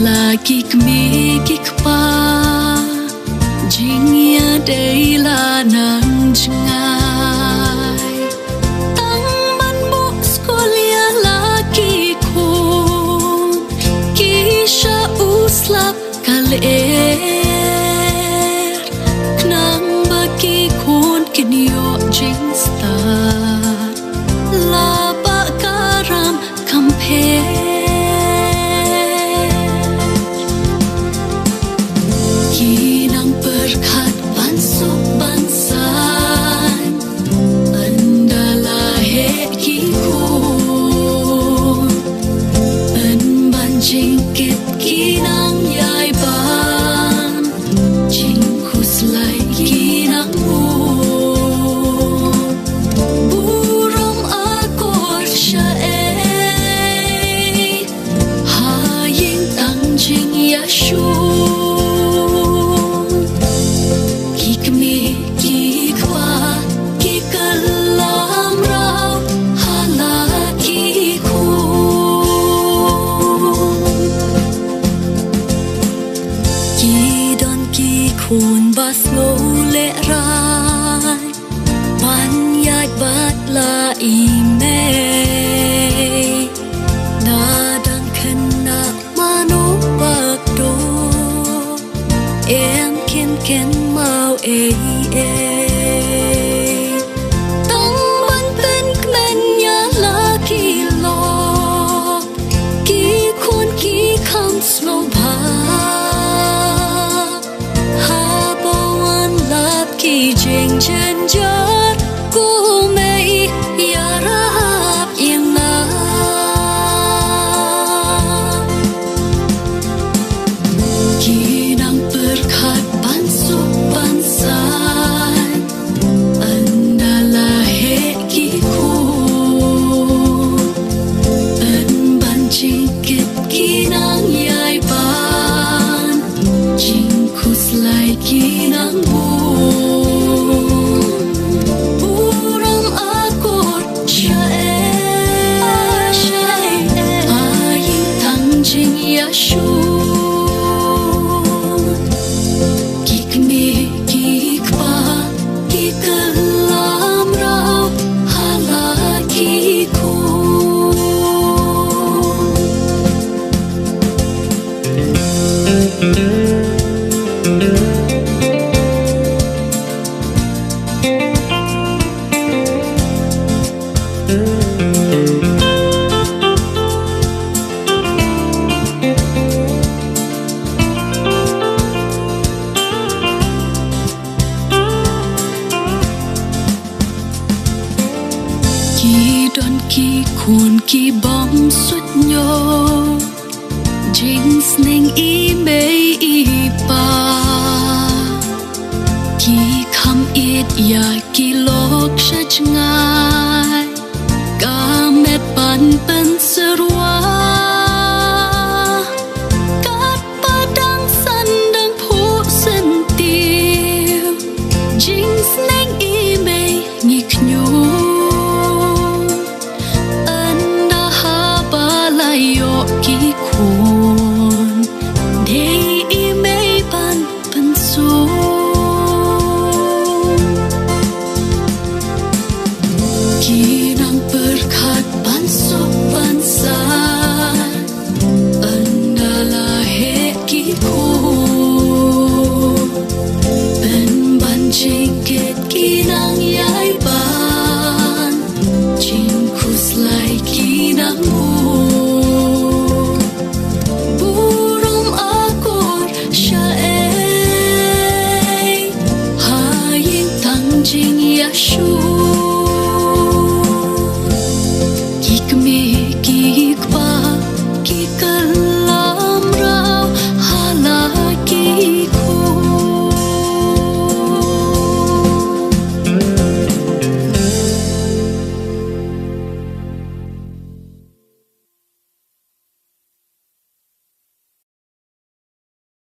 lagi kemikik pa jingya deila nang jengai tang man mo skolia lagi kun kisha uslap kaler knang bagi kun kinyo jing star laba karam compare kinang berkat bansuk bansan andalahe kikun an banjingkit kinang yai ban jingkus lai kinang buram akor syae haying tang jing yashu kun bas ngô lệ rai ban yai bat la ime na dan kena mano bak do em ken mau tang ban pen kmen ya la ki lo ki kun ki kam slow ba ki jeng jen jar ku mei ya rap yang na kinang berkat bansuk bansan andalahe kikun an banjingkit kinang yai ban jingkus lai kinang don ki kun ki bom sut nyo jing sning i mei i pa ki kam it ya ki lok shach ngai ka met pan pen serwa kat padang sandang phu sen tiu jing sning i mei ni knyo yo ki kun dei i mei ban pensu kinang berkat bansuk bansan andalahe ki kun ben banjingkit kinang yai ban jingkus lai kinang jing yashu